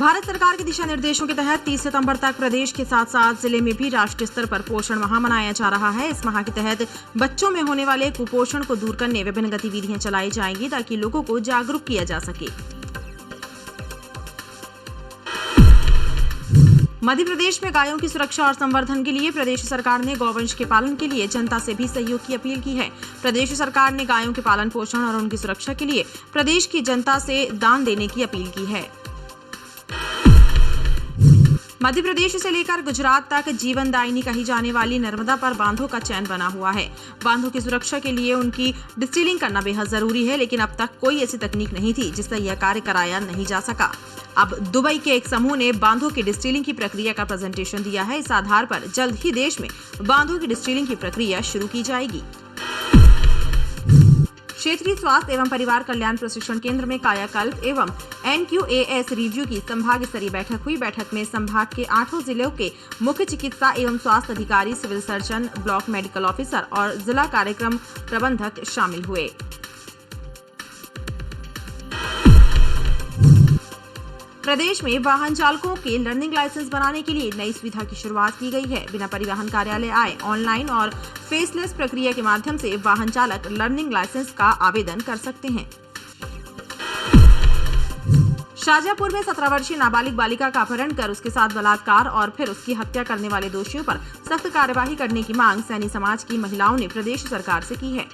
भारत सरकार के दिशा निर्देशों के तहत 30 सितंबर तक प्रदेश के साथ साथ जिले में भी राष्ट्रीय स्तर पर पोषण माह मनाया जा रहा है। इस माह के तहत बच्चों में होने वाले कुपोषण को दूर करने विभिन्न गतिविधियां चलाई जाएंगी ताकि लोगों को जागरूक किया जा सके। मध्य प्रदेश में गायों की सुरक्षा और संवर्धन के लिए प्रदेश सरकार ने गौवंश के पालन के लिए जनता से भी सहयोग की अपील की है। प्रदेश सरकार ने गायों के पालन पोषण और उनकी सुरक्षा के लिए प्रदेश की जनता से दान देने की अपील की है। मध्य प्रदेश से लेकर गुजरात तक जीवनदायिनी कही जाने वाली नर्मदा पर बांधों का चयन बना हुआ है। बांधों की सुरक्षा के लिए उनकी डिस्टिलिंग करना बेहद जरूरी है, लेकिन अब तक कोई ऐसी तकनीक नहीं थी जिससे यह कार्य कराया नहीं जा सका। अब दुबई के एक समूह ने बांधों की डिस्टिलिंग की प्रक्रिया का प्रेजेंटेशन दिया है। इस आधार पर जल्द ही देश में बांधों की डिस्टिलिंग की प्रक्रिया शुरू की जाएगी। क्षेत्रीय स्वास्थ्य एवं परिवार कल्याण प्रशिक्षण केंद्र में कायाकल्प एवं NQAS रिव्यू की संभाग स्तरीय बैठक हुई। बैठक में संभाग के 8 जिलों के मुख्य चिकित्सा एवं स्वास्थ्य अधिकारी, civil surgeon, block medical officer और जिला कार्यक्रम प्रबंधक शामिल हुए। प्रदेश में वाहन चालकों के लर्निंग लाइसेंस बनाने के लिए नई सुविधा की शुरुआत की गई है। बिना परिवहन कार्यालय आए ऑनलाइन और फेसलेस प्रक्रिया के माध्यम से वाहन चालक लर्निंग लाइसेंस का आवेदन कर सकते हैं। शाहजहांपुर में 17 वर्षीय नाबालिग बालिका का अपहरण कर उसके साथ बलात्कार और फिर उसकी हत्या करने वाले दोषियों पर सख्त कार्यवाही करने की मांग सैनी समाज की महिलाओं ने प्रदेश सरकार से की है।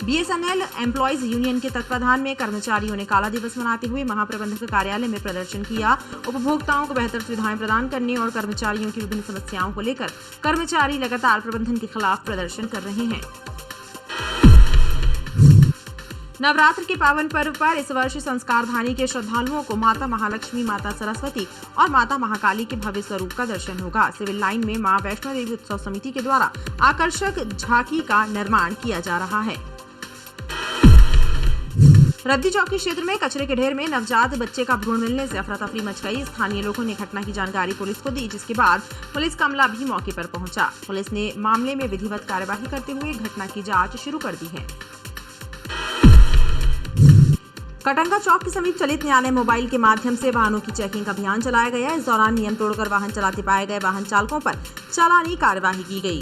BSNL एम्प्लॉइज यूनियन के तत्वाधान में कर्मचारियों ने काला दिवस मनाते हुए महाप्रबंधक कार्यालय में प्रदर्शन किया। उपभोक्ताओं को बेहतर सुविधाएं प्रदान करने और कर्मचारियों की विभिन्न समस्याओं को लेकर कर्मचारी लगातार प्रबंधन के खिलाफ प्रदर्शन कर रहे हैं। नवरात्र के पावन पर्व पर इस वर्ष संस्कारधानी के श्रद्धालुओं को माता महालक्ष्मी, माता सरस्वती और माता महाकाली के भव्य स्वरूप का दर्शन होगा। सिविल लाइन में मां वैष्णो देवी उत्सव समिति के द्वारा आकर्षक झांकी का निर्माण किया जा रहा है। रद्दी चौकी क्षेत्र में कचरे के ढेर में नवजात बच्चे का भ्रूण मिलने से अफरा तफरी मच गई। स्थानीय लोगों ने घटना की जानकारी पुलिस को दी, जिसके बाद पुलिस का अमला भी मौके पर पहुंचा। पुलिस ने मामले में विधिवत कार्यवाही करते हुए घटना की जांच शुरू कर दी है। कटंगा चौक के समीप चलित न्यायालय मोबाइल के माध्यम से वाहनों की चेकिंग का अभियान चलाया गया। इस दौरान नियम तोड़कर वाहन चलाते पाए गए वाहन चालकों पर चालानी कार्यवाही की गई।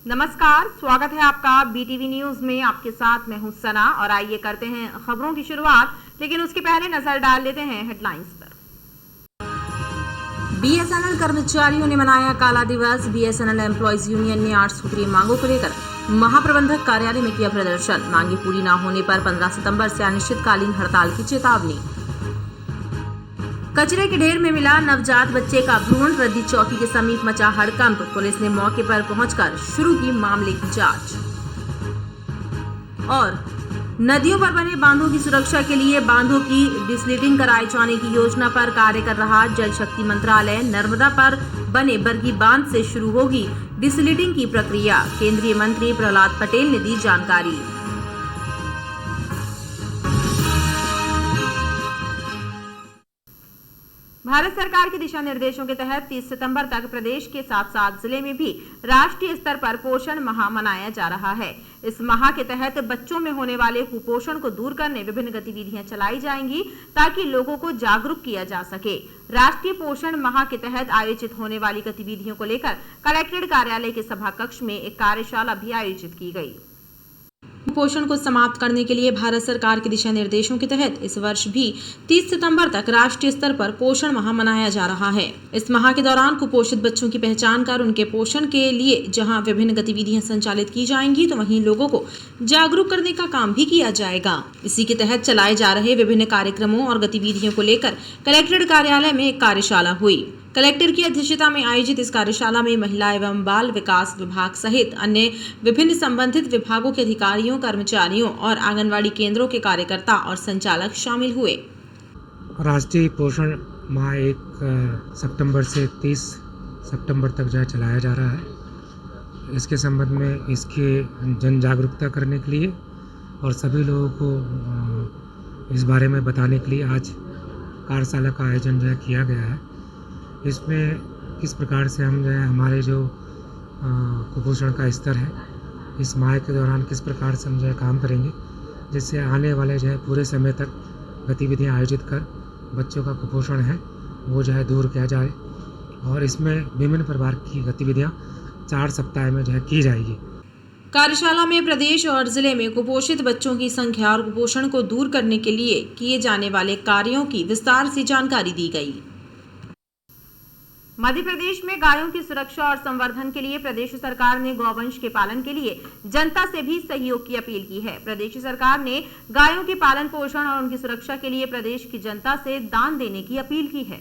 नमस्कार, स्वागत है आपका BTV न्यूज में। आपके साथ मैं हूं सना और आइए करते हैं खबरों की शुरुआत, लेकिन उसके पहले नजर डाल लेते हैं हेडलाइंस पर। BSNL कर्मचारियों ने मनाया काला दिवस। BSNL एम्प्लॉइज यूनियन ने 8 सूत्रीय मांगों को लेकर महाप्रबंधक कार्यालय में किया प्रदर्शन। मांगे पूरी न होने पर 15 सितंबर से अनिश्चितकालीन हड़ताल की चेतावनी। कचरे के ढेर में मिला नवजात बच्चे का भ्रूण। रद्दी चौकी के समीप मचा हड़कंप। पुलिस ने मौके पर पहुंचकर शुरू की मामले की जांच। और नदियों पर बने बांधों की सुरक्षा के लिए बांधों की डिस्लिटिंग कराए जाने की योजना पर कार्य कर रहा जल शक्ति मंत्रालय। नर्मदा पर बने बरगी बांध से शुरू होगी डिस्लिटिंग की प्रक्रिया। केंद्रीय मंत्री प्रहलाद पटेल ने दी जानकारी। भारत सरकार के दिशा निर्देशों के तहत 30 सितंबर तक प्रदेश के साथ साथ जिले में भी राष्ट्रीय स्तर पर पोषण माह मनाया जा रहा है। इस माह के तहत बच्चों में होने वाले कुपोषण को दूर करने विभिन्न गतिविधियां चलाई जाएंगी ताकि लोगों को जागरूक किया जा सके। राष्ट्रीय पोषण माह के तहत आयोजित होने वाली गतिविधियों को लेकर कलेक्ट्रेट कार्यालय के सभा कक्ष में एक कार्यशाला भी आयोजित की गई। कुपोषण को समाप्त करने के लिए भारत सरकार के दिशा निर्देशों के तहत इस वर्ष भी 30 सितंबर तक राष्ट्रीय स्तर पर पोषण माह मनाया जा रहा है। इस माह के दौरान कुपोषित बच्चों की पहचान कर उनके पोषण के लिए जहां विभिन्न गतिविधियां संचालित की जाएंगी, तो वहीं लोगों को जागरूक करने का काम भी किया जाएगा। इसी के तहत चलाए जा रहे विभिन्न कार्यक्रमों और गतिविधियों को लेकर कलेक्ट्रेट कार्यालय में एक कार्यशाला हुई। कलेक्टर की अध्यक्षता में आयोजित इस कार्यशाला में महिला एवं बाल विकास विभाग सहित अन्य विभिन्न संबंधित विभागों के अधिकारियों, कर्मचारियों और आंगनवाड़ी केंद्रों के कार्यकर्ता और संचालक शामिल हुए। राष्ट्रीय पोषण माह 1 सितंबर से 30 सितंबर तक जो है चलाया जा रहा है। इसके संबंध में इसके जन जागरूकता करने के लिए और सभी लोगों को इस बारे में बताने के लिए आज कार्यशाला का आयोजन जो है किया गया है। इसमें किस प्रकार से हम जो है हमारे जो कुपोषण का स्तर है इस माह के दौरान किस प्रकार से हम जो है काम करेंगे, जिससे आने वाले जो है पूरे समय तक गतिविधियां आयोजित कर बच्चों का कुपोषण है वो जो है दूर किया जाए। और इसमें विभिन्न प्रकार की गतिविधियां 4 सप्ताह में जो है की जाएगी। कार्यशाला में प्रदेश और जिले में कुपोषित बच्चों की संख्या और कुपोषण को दूर करने के लिए किए जाने वाले कार्यों की विस्तार से जानकारी दी गई। मध्य प्रदेश में गायों की सुरक्षा और संवर्धन के लिए प्रदेश सरकार ने गौवंश के पालन के लिए जनता से भी सहयोग की अपील की है। प्रदेश सरकार ने गायों के पालन पोषण और उनकी सुरक्षा के लिए प्रदेश की जनता से दान देने की अपील की है।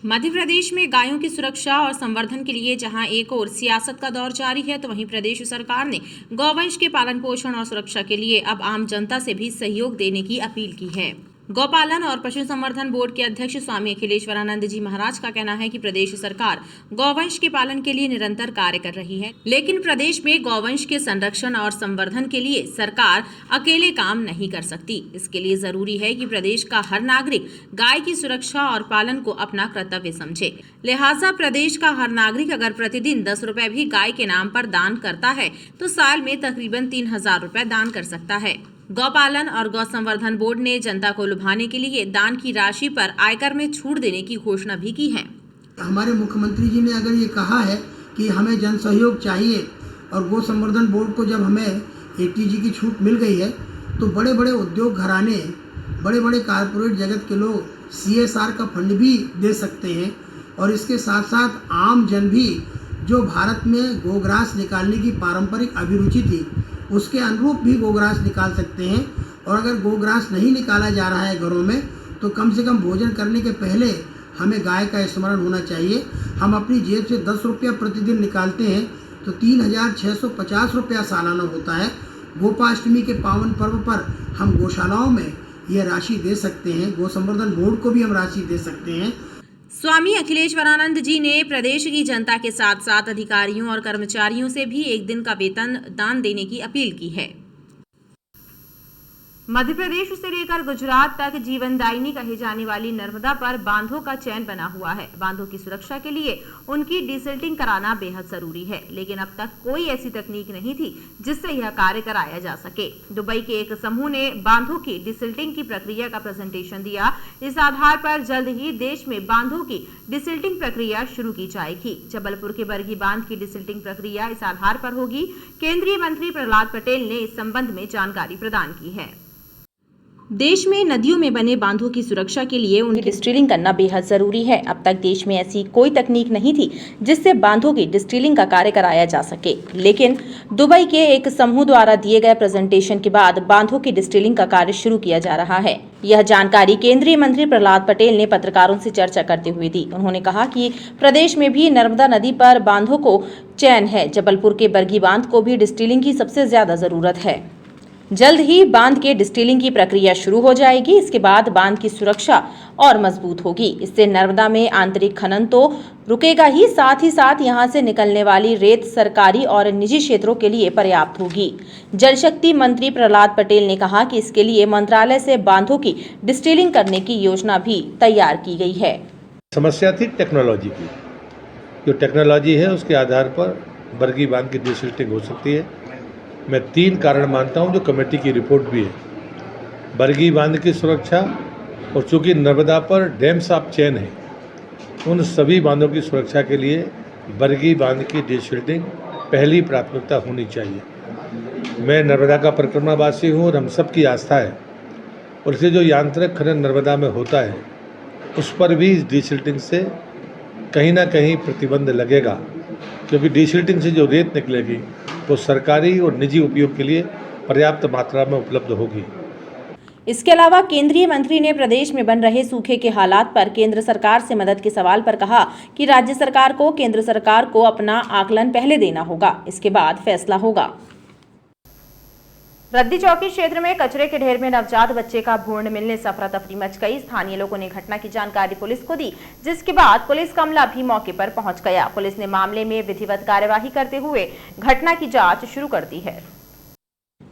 मध्य प्रदेश में गायों की सुरक्षा और संवर्धन के लिए जहां एक ओर सियासत का दौर जारी है, तो वहीं प्रदेश सरकार ने गौवंश के पालन पोषण और सुरक्षा के लिए अब आम जनता से भी सहयोग देने की अपील की है। गौपालन और पशु संवर्धन बोर्ड के अध्यक्ष स्वामी अखिलेश्वरानंद जी महाराज का कहना है कि प्रदेश सरकार गौवंश के पालन के लिए निरंतर कार्य कर रही है, लेकिन प्रदेश में गौवंश के संरक्षण और संवर्धन के लिए सरकार अकेले काम नहीं कर सकती। इसके लिए जरूरी है कि प्रदेश का हर नागरिक गाय की सुरक्षा और पालन को अपना कर्तव्य समझे। लिहाजा प्रदेश का हर नागरिक अगर प्रतिदिन 10 रुपए भी गाय के नाम पर दान करता है तो साल में तकरीबन 3000 रुपए दान कर सकता है। गौपालन और गौ संवर्धन बोर्ड ने जनता को लुभाने के लिए दान की राशि पर आयकर में छूट देने की घोषणा भी की है। हमारे मुख्यमंत्री जी ने अगर ये कहा है कि हमें जन सहयोग चाहिए और गौ संवर्धन बोर्ड को जब हमें ATG की छूट मिल गई है, तो बड़े बड़े उद्योग घराने, बड़े बड़े कारपोरेट जगत के लोग CSR का फंड भी दे सकते हैं। और इसके साथ साथ आम जन भी जो भारत में गोग्रास निकालने की पारंपरिक अभिरुचि थी उसके अनुरूप भी गोग्रास निकाल सकते हैं। और अगर गोग्रास नहीं निकाला जा रहा है घरों में, तो कम से कम भोजन करने के पहले हमें गाय का स्मरण होना चाहिए। हम अपनी जेब से 10 रुपया प्रतिदिन निकालते हैं तो 3650 रुपया सालाना होता है। गोपाष्टमी के पावन पर्व पर हम गौशालाओं में यह राशि दे सकते हैं, गौ संवर्धन बोर्ड को भी हम राशि दे सकते हैं। स्वामी अखिलेश्वरानंद जी ने प्रदेश की जनता के साथ साथ अधिकारियों और कर्मचारियों से भी एक दिन का वेतन दान देने की अपील की है। मध्य प्रदेश से लेकर गुजरात तक जीवनदायिनी कही जाने वाली नर्मदा पर बांधों का चैन बना हुआ है। बांधों की सुरक्षा के लिए उनकी डिसिल्टिंग कराना बेहद जरूरी है, लेकिन अब तक कोई ऐसी तकनीक नहीं थी जिससे यह कार्य कराया जा सके। दुबई के एक समूह ने बांधों की डिसिल्टिंग की प्रक्रिया का प्रेजेंटेशन दिया। इस आधार पर जल्द ही देश में बांधों की डिसिल्टिंग प्रक्रिया शुरू की जाएगी। जबलपुर के बरगी बांध की डिसिल्टिंग प्रक्रिया इस आधार पर होगी। केंद्रीय मंत्री प्रहलाद पटेल ने इस संबंध में जानकारी प्रदान की है। देश में नदियों में बने बांधों की सुरक्षा के लिए उनकी डिस्टिलिंग करना बेहद जरूरी है। अब तक देश में ऐसी कोई तकनीक नहीं थी जिससे बांधों की डिस्टिलिंग का कार्य कराया जा सके, लेकिन दुबई के एक समूह द्वारा दिए गए प्रेजेंटेशन के बाद बांधों की डिस्टिलिंग का कार्य शुरू किया जा रहा है। यह जानकारी केंद्रीय मंत्री प्रहलाद पटेल ने पत्रकारों से चर्चा करते हुए दी। उन्होंने कहा कि प्रदेश में भी नर्मदा नदी पर बांधों को चैन है। जबलपुर के बरगी बांध को भी डिस्टिलिंग की सबसे ज्यादा जरूरत है। जल्द ही बांध के डिस्टिलिंग की प्रक्रिया शुरू हो जाएगी। इसके बाद बांध की सुरक्षा और मजबूत होगी। इससे नर्मदा में आंतरिक खनन तो रुकेगा ही, साथ यहां से निकलने वाली रेत सरकारी और निजी क्षेत्रों के लिए पर्याप्त होगी। जल शक्ति मंत्री प्रहलाद पटेल ने कहा कि इसके लिए मंत्रालय से बांधों की डिस्टिलिंग करने की योजना भी तैयार की गई है। समस्या थी टेक्नोलॉजी की। जो टेक्नोलॉजी है उसके आधार पर बरगी बांध की डिसिल्टिंग हो सकती है। मैं 3 कारण मानता हूं जो कमेटी की रिपोर्ट भी है। बरगी बांध की सुरक्षा, और चूँकि नर्मदा पर डैम्स ऑफ चेन है, उन सभी बांधों की सुरक्षा के लिए बरगी बांध की डिसिल्टिंग पहली प्राथमिकता होनी चाहिए। मैं नर्मदा का परिक्रमावासी हूँ और हम सब की आस्था है, और इससे जो यांत्रिक खनन नर्मदा में होता है उस पर भी इस डिसिल्टिंग से कहीं ना कहीं प्रतिबंध लगेगा, क्योंकि डिसिल्टिंग से जो रेत निकलेगी वो सरकारी और निजी उपयोग के लिए पर्याप्त मात्रा में उपलब्ध होगी। इसके अलावा केंद्रीय मंत्री ने प्रदेश में बन रहे सूखे के हालात पर केंद्र सरकार से मदद के सवाल पर कहा कि राज्य सरकार को केंद्र सरकार को अपना आकलन पहले देना होगा, इसके बाद फैसला होगा। रद्दी चौकी क्षेत्र में कचरे के ढेर में नवजात बच्चे का भ्रूण मिलने से अफरा तफरी मच गई। स्थानीय लोगों ने घटना की जानकारी पुलिस को दी, जिसके बाद पुलिस का अमला भी मौके पर पहुंच गया। पुलिस ने मामले में विधिवत कार्यवाही करते हुए घटना की जांच शुरू कर दी है।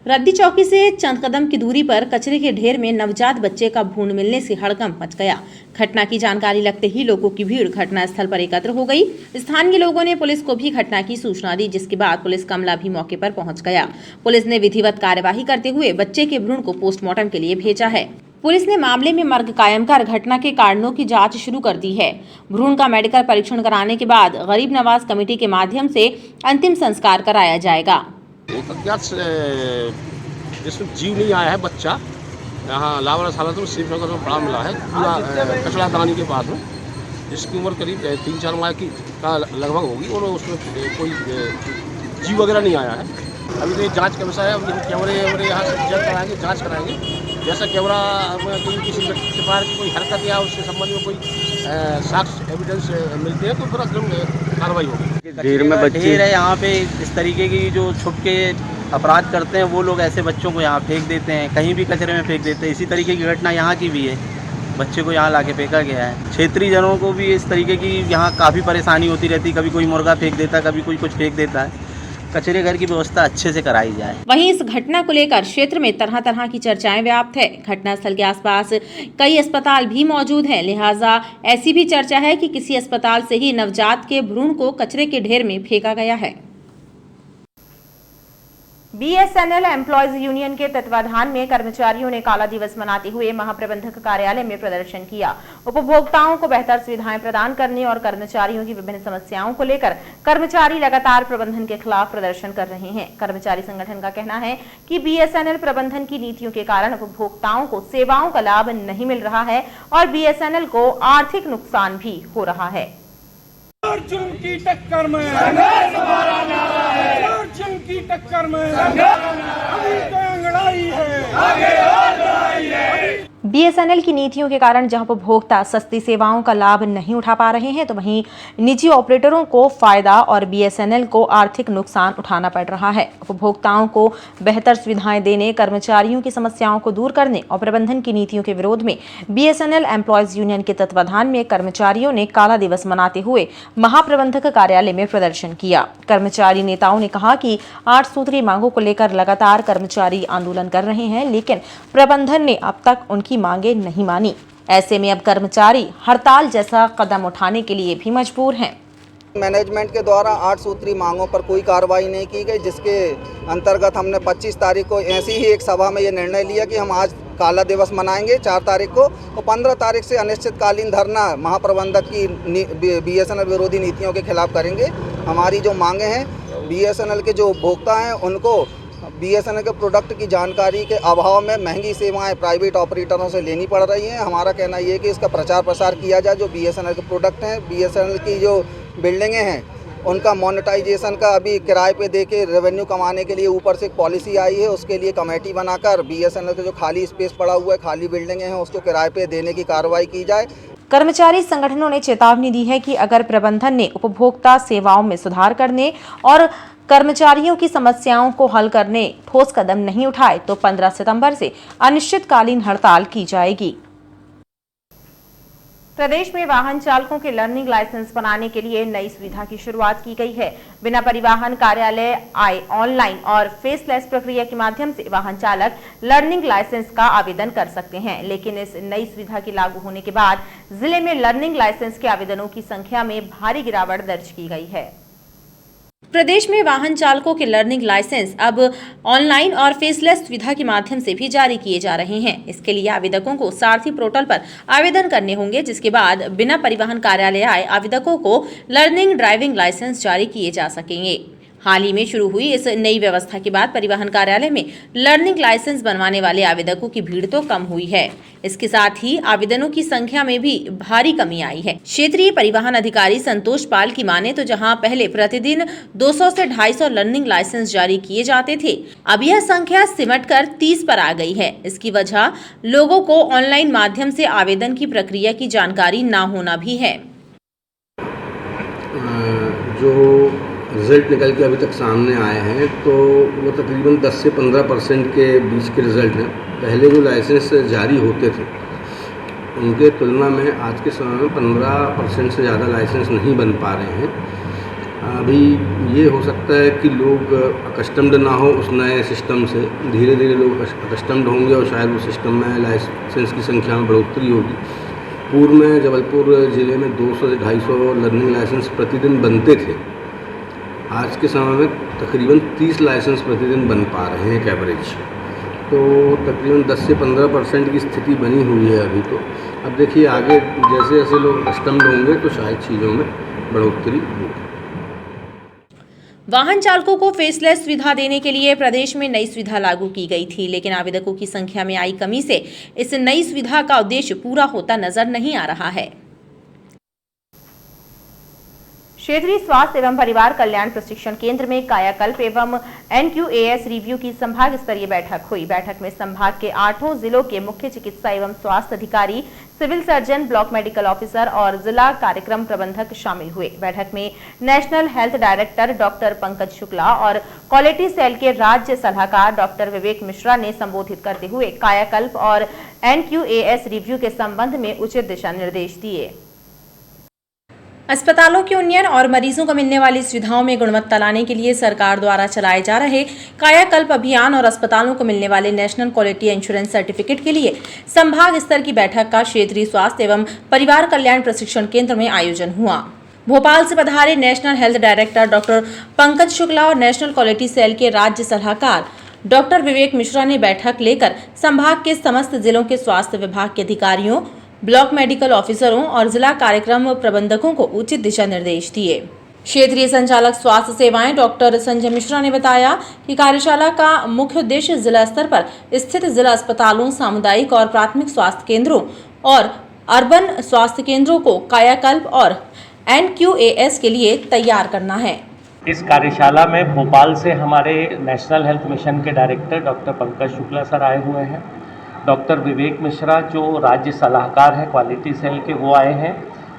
रद्दी चौकी से चंद कदम की दूरी पर कचरे के ढेर में नवजात बच्चे का भ्रूण मिलने से हड़कंप मच गया। घटना की जानकारी लगते ही लोगों की भीड़ घटनास्थल पर एकत्र हो गई। स्थानीय लोगों ने पुलिस को भी घटना की सूचना दी, जिसके बाद पुलिस का अमला भी मौके पर पहुंच गया। पुलिस ने विधिवत कार्यवाही करते हुए बच्चे के भ्रूण को पोस्टमार्टम के लिए भेजा है। पुलिस ने मामले में मर्ग कायम कर घटना के कारणों की जांच शुरू कर दी है। भ्रूण का मेडिकल परीक्षण कराने के बाद गरीब नवाज कमेटी के माध्यम से अंतिम संस्कार कराया जाएगा। जिसमें जीव नहीं आया है बच्चा, यहाँ लावरा हालत में सिर्फ में पड़ा मिला है पूरा कचरा दानी के पास में, जिसकी उम्र करीब 3-4 माह की का लगभग होगी और उसमें कोई जीव वगैरह नहीं आया है। अभी तो ये जाँच का विषय है। अभी कैमरे यहाँ से चेक कराएंगे, जाँच कराएंगे। जैसा कैमरा में कोई किसी प्रकार की कोई हरकत या उसके संबंध में कोई साक्ष्य एविडेंस मिलते हैं तो फिर अग्रिम कार्रवाई होगी। ढेर में बच्चे है यहाँ पे, इस तरीके की जो छुप के अपराध करते हैं वो लोग ऐसे बच्चों को यहाँ फेंक देते हैं, कहीं भी कचरे में फेंक देते हैं। इसी तरीके की घटना यहाँ की भी है, बच्चे को यहाँ लाके फेंका गया है। क्षेत्रीय जनों को भी इस तरीके की यहाँ काफ़ी परेशानी होती रहती, कभी कोई मुर्गा फेंक देता है, कभी कोई कुछ फेंक देता है। कचरे घर की व्यवस्था अच्छे से कराई जाए। वहीं इस घटना को लेकर क्षेत्र में तरह तरह की चर्चाएं व्याप्त है। घटनास्थल के आसपास कई अस्पताल भी मौजूद हैं, लिहाजा ऐसी भी चर्चा है कि किसी अस्पताल से ही नवजात के भ्रूण को कचरे के ढेर में फेंका गया है। बीएसएनएल एम्प्लॉयज यूनियन के तत्वाधान में कर्मचारियों ने काला दिवस मनाते हुए महाप्रबंधक कार्यालय में प्रदर्शन किया। उपभोक्ताओं को बेहतर सुविधाएं प्रदान करने और कर्मचारियों की विभिन्न समस्याओं को लेकर कर्मचारी लगातार प्रबंधन के खिलाफ प्रदर्शन कर रहे हैं। कर्मचारी संगठन का कहना है कि बीएसएनएल प्रबंधन की नीतियों के कारण उपभोक्ताओं को सेवाओं का लाभ नहीं मिल रहा है और बीएसएनएल को आर्थिक नुकसान भी हो रहा है। अर्जुन की टक्कर में संघर्ष हमारा नारा है, अर्जुन की टक्कर में अभी तो लड़ाई है, आगे और लड़ाई है। बीएसएनएल की नीतियों के कारण जहां उपभोक्ता सस्ती सेवाओं का लाभ नहीं उठा पा रहे हैं, तो वहीं निजी ऑपरेटरों को फायदा और बीएसएनएल को आर्थिक नुकसान उठाना पड़ रहा है। उपभोक्ताओं को बेहतर सुविधाएं देने, कर्मचारियों की समस्याओं को दूर करने और प्रबंधन की नीतियों के विरोध में बीएसएनएल एम्प्लॉयज यूनियन के तत्वाधान में कर्मचारियों ने काला दिवस मनाते हुए महाप्रबंधक कार्यालय में प्रदर्शन किया। कर्मचारी नेताओं ने कहा कि 8 सूत्री मांगों को लेकर लगातार कर्मचारी आंदोलन कर रहे हैं, लेकिन प्रबंधन ने अब तक उनकी मांगे नहीं मानी। ऐसे में अब कर्मचारी हड़ताल जैसा कदम उठाने के लिए भी मजबूर हैं। मैनेजमेंट के द्वारा 8 सूत्री मांगों पर कोई कार्रवाई नहीं की गई, जिसके अंतर्गत हमने 25 तारीख को ऐसी ही एक सभा में ये निर्णय लिया कि हम आज काला दिवस मनाएंगे 4 तारीख को, और 15 तारीख से अनिश्चितकालीन धरना महाप्रबंधक की बीएसएनएल विरोधी नीतियों के खिलाफ करेंगे। हमारी जो मांगे हैं, बीएसएनएल के जो उपभोक्ता हैं उनको बीएसएनएल के प्रोडक्ट की जानकारी के अभाव में महंगी सेवाएं प्राइवेट ऑपरेटरों से लेनी पड़ रही हैं। हमारा कहना ये है कि इसका प्रचार प्रसार किया जाए। जो बीएसएनएल के प्रोडक्ट हैं, बीएसएनएल की जो बिल्डिंगें हैं, उनका मोनेटाइजेशन का अभी किराए पे देके रेवेन्यू कमाने के लिए ऊपर से एक पॉलिसी आई है, उसके लिए कमेटी बनाकर बीएसएनएल के जो खाली स्पेस पड़ा हुआ है, खाली बिल्डिंगें हैं, उसको किराए पे देने की कार्रवाई की जाए। कर्मचारी संगठनों ने चेतावनी दी है कि अगर प्रबंधन ने उपभोक्ता सेवाओं में सुधार करने और कर्मचारियों की समस्याओं को हल करने ठोस कदम नहीं उठाए तो 15 सितंबर से अनिश्चितकालीन हड़ताल की जाएगी। प्रदेश में वाहन चालकों के लर्निंग लाइसेंस बनाने के लिए नई सुविधा की शुरुआत की गई है। बिना परिवहन कार्यालय आए ऑनलाइन और फेसलेस प्रक्रिया के माध्यम से वाहन चालक लर्निंग लाइसेंस का आवेदन कर सकते हैं, लेकिन इस नई सुविधा के लागू होने के बाद जिले में लर्निंग लाइसेंस के आवेदनों की संख्या में भारी गिरावट दर्ज की गई है। प्रदेश में वाहन चालकों के लर्निंग लाइसेंस अब ऑनलाइन और फेसलेस सुविधा के माध्यम से भी जारी किए जा रहे हैं। इसके लिए आवेदकों को सारथी पोर्टल पर आवेदन करने होंगे, जिसके बाद बिना परिवहन कार्यालय आए आवेदकों को लर्निंग ड्राइविंग लाइसेंस जारी किए जा सकेंगे। हाल ही में शुरू हुई इस नई व्यवस्था के बाद परिवहन कार्यालय में लर्निंग लाइसेंस बनवाने वाले आवेदकों की भीड़ तो कम हुई है, इसके साथ ही आवेदनों की संख्या में भी भारी कमी आई है। क्षेत्रीय परिवहन अधिकारी संतोष पाल की माने तो जहां पहले प्रतिदिन 200 से 250 लर्निंग लाइसेंस जारी किए जाते थे, अब यह संख्या सिमटकर 30 पर आ गई है। इसकी वजह लोगों को ऑनलाइन माध्यम से आवेदन की प्रक्रिया की जानकारी न होना भी है। जो रिज़ल्ट निकल के अभी तक सामने आए हैं तो वो तकरीबन 10 से 15% के बीच के रिज़ल्ट हैं। पहले जो लाइसेंस जारी होते थे उनके तुलना में आज के समय में 15% से ज़्यादा लाइसेंस नहीं बन पा रहे हैं। अभी ये हो सकता है कि लोग अकस्टम्ड ना हो उस नए सिस्टम से, धीरे धीरे लोग अकस्टम्ड होंगे और शायद उस सिस्टम में लाइसेंस की संख्या में बढ़ोतरी होगी। पूर्व में जबलपुर ज़िले में 200 से 250 लर्निंग लाइसेंस प्रतिदिन बनते थे। आज के समय में तकरीबन 30 लाइसेंस प्रतिदिन बन पा रहे हैं एक एवरेज। तो तकरीबन 10 से 15% की स्थिति बनी हुई है अभी। तो अब देखिए आगे जैसे जैसे लोग कस्टम्ड होंगे तो शायद चीज़ों में बढ़ोतरी होगी। वाहन चालकों को फेसलेस सुविधा देने के लिए प्रदेश में नई सुविधा लागू की गई थी, लेकिन आवेदकों की संख्या में आई कमी से इस नई सुविधा का उद्देश्य पूरा होता नजर नहीं आ रहा है। क्षेत्रीय स्वास्थ्य एवं परिवार कल्याण प्रशिक्षण केंद्र में कायाकल्प एवं NQAS रिव्यू की संभाग स्तरीय बैठक हुई। बैठक में संभाग के 8 जिलों के मुख्य चिकित्सा एवं स्वास्थ्य अधिकारी, civil surgeon, block medical officer और जिला कार्यक्रम प्रबंधक शामिल हुए। बैठक में national health director doctor Pankaj Shukla और क्वालिटी सेल के राज्य सलाहकार डॉक्टर विवेक मिश्रा ने संबोधित करते हुए कायाकल्प और NQAS रिव्यू के संबंध में उचित दिशा निर्देश दिए। अस्पतालों के उन्नयन और मरीजों को मिलने वाली सुविधाओं में गुणवत्ता लाने के लिए सरकार द्वारा चलाए जा रहे कायाकल्प अभियान और अस्पतालों को मिलने वाले नेशनल क्वालिटी इंश्योरेंस सर्टिफिकेट के लिए संभाग स्तर की बैठक का क्षेत्रीय स्वास्थ्य एवं परिवार कल्याण प्रशिक्षण केंद्र में आयोजन हुआ। भोपाल से पधारे national health director doctor Pankaj Shukla और नेशनल क्वालिटी सेल के राज्य सलाहकार डॉक्टर विवेक मिश्रा ने बैठक लेकर संभाग के समस्त जिलों के स्वास्थ्य विभाग के अधिकारियों, ब्लॉक मेडिकल ऑफिसरों और जिला कार्यक्रम प्रबंधकों को उचित दिशा निर्देश दिए। क्षेत्रीय संचालक स्वास्थ्य सेवाएं डॉक्टर संजय मिश्रा ने बताया कि कार्यशाला का मुख्य उद्देश्य जिला स्तर पर स्थित जिला अस्पतालों, सामुदायिक और प्राथमिक स्वास्थ्य केंद्रों और अर्बन स्वास्थ्य केंद्रों को कायाकल्प और NQAS के लिए तैयार करना है। इस कार्यशाला में भोपाल से हमारे नेशनल हेल्थ मिशन के director doctor Pankaj Shukla sir आए हुए हैं। डॉक्टर विवेक मिश्रा जो राज्य सलाहकार हैं क्वालिटी सेल के, वो आए हैं।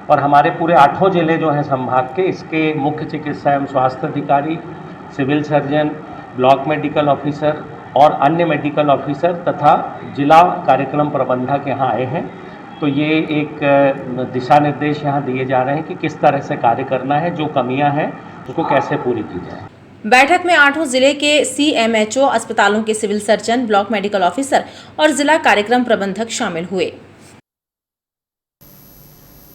और हमारे पूरे 8 जिले जो हैं संभाग के, इसके मुख्य चिकित्सा एवं स्वास्थ्य अधिकारी, civil surgeon, block medical officer और अन्य मेडिकल ऑफिसर तथा जिला कार्यक्रम प्रबंधक यहाँ आए हैं। तो ये एक दिशा निर्देश यहाँ दिए जा रहे हैं कि किस तरह से कार्य करना है, जो कमियाँ हैं उसको कैसे पूरी की जाए। बैठक में 8 जिले के CMHO, अस्पतालों के civil surgeon, block medical officer और जिला कार्यक्रम प्रबंधक शामिल हुए।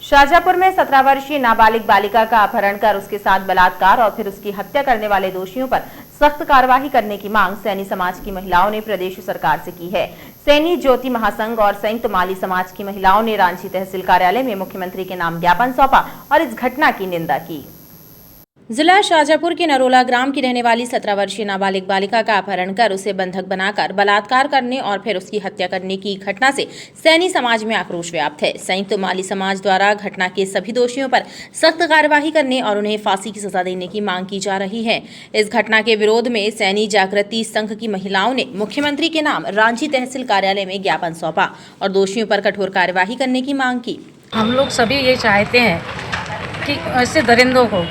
शाहजहाँपुर में 17 वर्षीय नाबालिग बालिका का अपहरण कर उसके साथ बलात्कार और फिर उसकी हत्या करने वाले दोषियों पर सख्त कार्रवाई करने की मांग सैनी समाज की महिलाओं ने प्रदेश सरकार से की है। सैनी ज्योति महासंघ और संयुक्त माली समाज की महिलाओं ने रांची तहसील कार्यालय में मुख्यमंत्री के नाम ज्ञापन सौंपा और इस घटना की निंदा की। जिला शाहजहाँपुर के नरोला ग्राम की रहने वाली 17 वर्षीय नाबालिग बालिका का अपहरण कर उसे बंधक बनाकर बलात्कार करने और फिर उसकी हत्या करने की घटना से सैनी समाज में आक्रोश व्याप्त है। संयुक्त माली समाज द्वारा घटना के सभी दोषियों पर सख्त कार्यवाही करने और उन्हें फांसी की सजा देने की मांग की जा रही है। इस घटना के विरोध में सैनी जागृति संघ की महिलाओं ने मुख्यमंत्री के नाम रांची तहसील कार्यालय में ज्ञापन सौंपा और दोषियों पर कठोर कार्यवाही करने की मांग की। हम लोग सभी ये चाहते हैं कि ऐसे दरिंदों को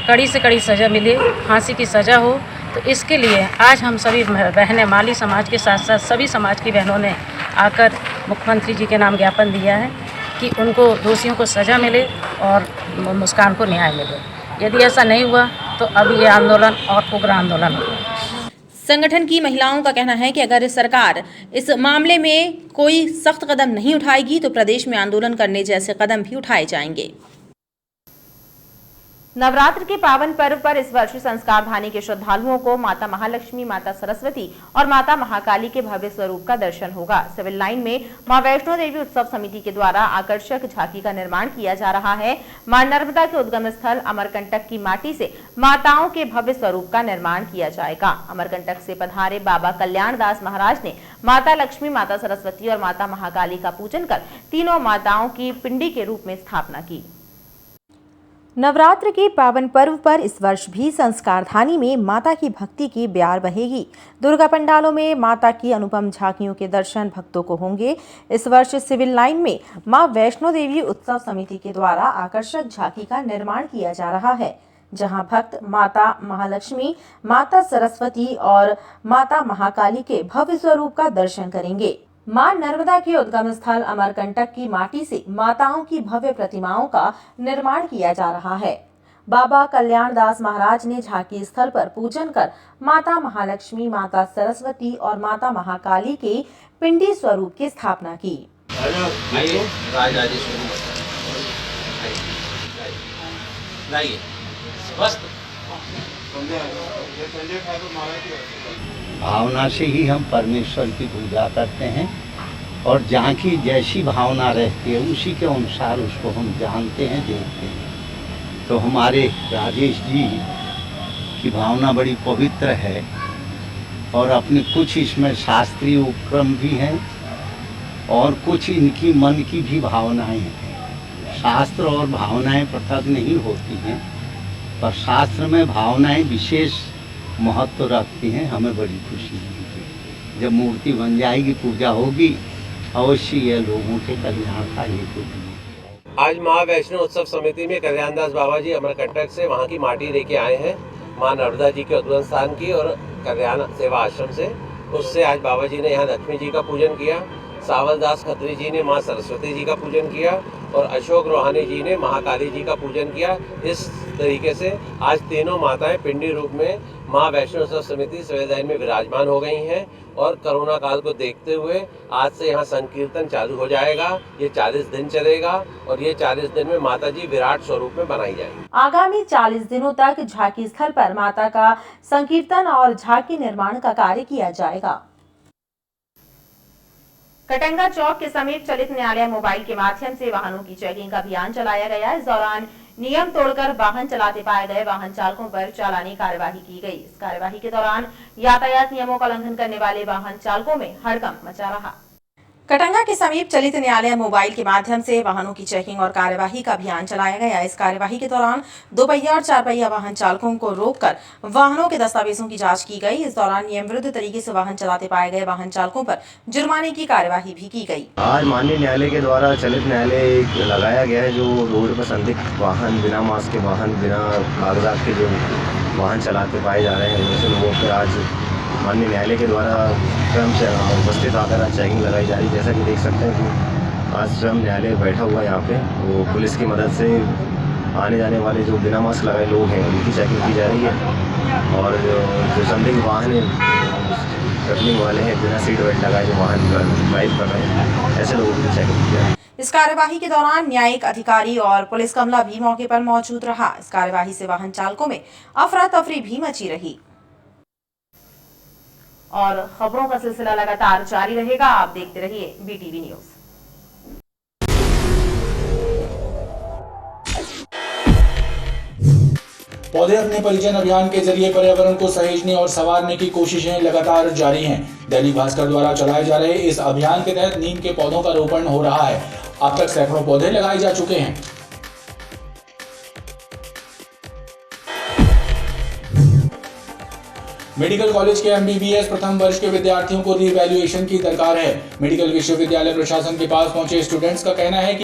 कड़ी से कड़ी सज़ा मिले, फांसी की सज़ा हो। तो इसके लिए आज हम सभी बहनें, माली समाज के साथ साथ सभी समाज की बहनों ने आकर मुख्यमंत्री जी के नाम ज्ञापन दिया है कि उनको दोषियों को सज़ा मिले और मुस्कान को न्याय मिले। यदि ऐसा नहीं हुआ तो अब ये आंदोलन और उग्र आंदोलन होगा। संगठन की महिलाओं का कहना है कि अगर सरकार इस मामले में कोई सख्त कदम नहीं उठाएगी तो प्रदेश में आंदोलन करने जैसे कदम भी उठाए जाएंगे। नवरात्र के पावन पर्व पर इस वर्ष संस्कार धानी के श्रद्धालुओं को माता महालक्ष्मी, माता सरस्वती और माता महाकाली के भव्य स्वरूप का दर्शन होगा। सिविल लाइन में मां वैष्णो देवी उत्सव समिति के द्वारा आकर्षक झांकी का निर्माण किया जा रहा है। मां नर्मदा के उद्गम स्थल अमरकंटक की माटी से माताओं के भव्य स्वरूप का निर्माण किया जाएगा। अमरकंटक से पधारे बाबा कल्याण दास महाराज ने माता लक्ष्मी, माता सरस्वती और माता महाकाली का पूजन कर तीनों माताओं की पिंडी के रूप में स्थापना की। नवरात्र के पावन पर्व पर इस वर्ष भी संस्कार धानी में माता की भक्ति की ब्यार बहेगी। दुर्गा पंडालों में माता की अनुपम झांकियों के दर्शन भक्तों को होंगे। इस वर्ष सिविल लाइन में मां वैष्णो देवी उत्सव समिति के द्वारा आकर्षक झांकी का निर्माण किया जा रहा है, जहां भक्त माता महालक्ष्मी, माता सरस्वती और माता महाकाली के भव्य स्वरूप का दर्शन करेंगे। मां नर्मदा के उद्गम स्थल अमरकंटक की माटी से माताओं की भव्य प्रतिमाओं का निर्माण किया जा रहा है। बाबा कल्याण दास महाराज ने झांकी स्थल पर पूजन कर माता महालक्ष्मी, माता सरस्वती और माता महाकाली के पिंडी स्वरूप की स्थापना की। भावना से ही हम परमेश्वर की पूजा करते हैं और जहाँ की जैसी भावना रहती है उसी के अनुसार उसको हम जानते हैं, देखते हैं। तो हमारे राजेश जी की भावना बड़ी पवित्र है और अपने कुछ इसमें शास्त्रीय उपक्रम भी हैं और कुछ इनकी मन की भी भावनाएं हैं। शास्त्र और भावनाएं पृथक नहीं होती हैं, पर शास्त्र में भावनाएं विशेष महत्व रखती हैं। हमें बड़ी खुशी होगी जब मूर्ति बन जाएगी, पूजा होगी, अवश्य यह लोगों के कल्याण का हेतु है। आज महावैष्णो उत्सव समिति में कल्याणदास बाबा जी अमरकंटक से वहाँ की माटी लेके आए हैं, माँ नर्मदा जी के उद्गम स्थान की और कल्याण सेवा आश्रम से। उससे आज बाबा जी ने यहाँ लक्ष्मी जी का पूजन किया, सावलदास खत्री जी ने माँ सरस्वती जी का पूजन किया और अशोक रोहानी जी ने महाकाली जी का पूजन किया। इस तरीके से आज तीनों माताएं पिंडी रूप में माँ वैष्णो उत्सव समिति सवेदाइन में विराजमान हो गई हैं और कोरोना काल को देखते हुए आज से यहाँ संकीर्तन चालू हो जाएगा। ये 40 दिन चलेगा और ये 40 दिन में माता जी विराट स्वरूप में बनाई जाएगी। आगामी 40 दिनों तक झांकी स्थल पर माता का संकीर्तन और झांकी निर्माण का कार्य किया जाएगा। कटंगा चौक के समीप चलित न्यायालय मोबाइल के माध्यम से वाहनों की चेकिंग का अभियान चलाया गया। इस दौरान नियम तोड़कर वाहन चलाते पाए गए वाहन चालकों पर चालानी कार्यवाही की गई। इस कार्यवाही के दौरान यातायात नियमों का उल्लंघन करने वाले वाहन चालकों में हड़कंप मचा रहा। कटंगा के समीप चलित न्यायालय मोबाइल के माध्यम से वाहनों की चेकिंग और कार्यवाही का अभियान चलाया गया। इस कार्यवाही के दौरान 2 पहिया और 4 पहिया वाहन चालकों को रोककर वाहनों के दस्तावेजों की जांच की गई। इस दौरान नियम विरुद्ध तरीके से वाहन चलाते पाए गए वाहन चालकों पर जुर्माने की कार्यवाही भी की गई। आज माननीय न्यायालय के द्वारा चलित न्यायालय लगाया गया है, जो रोड पर संदिग्ध वाहन, बिना मास्क के वाहन, बिना कागजात के जो वाहन चलाते पाए जा रहे हैं, ऐसे लोगों पर आज माननीय न्यायालय के द्वारा स्वयं से उपस्थित आकर आज चेकिंग लगाई जा रही है। जैसा कि देख सकते हैं कि आज स्वयं न्यायालय बैठा हुआ है यहाँ पे, वो पुलिस की मदद से आने जाने वाले जो बिना मास्क लगाए लोग हैं उनकी चेकिंग की जा रही है और जो संदिग्ध वाहन ट्रैवलिंग वाले हैं, बिना सीट बेल्ट लगाए जो वाहन ड्राइव कर रहे हैं, ऐसे लोगों की चेकिंग की जा रही है। इस कार्यवाही के दौरान न्यायिक अधिकारी और पुलिस अमला भी मौके पर मौजूद रहा। इस कार्यवाही से वाहन चालकों में अफरा तफरी भी मची रही। और खबरों का सिलसिला लगातार जारी रहेगा, आप देखते रहिए BTV न्यूज। पौधे अपने परिजन अभियान के जरिए पर्यावरण को सहेजने और संवारने की कोशिशें लगातार जारी हैं। दैनिक भास्कर द्वारा चलाए जा रहे इस अभियान के तहत नीम के पौधों का रोपण हो रहा है। अब तक सैकड़ों पौधे लगाए जा चुके हैं। मेडिकल कॉलेज के MBBS प्रथम वर्ष के विद्यार्थियों को रीवैल्यूएशन की दरकार है। मेडिकल विश्वविद्यालय प्रशासन के पास पहुंचे स्टूडेंट्स का कहना है कि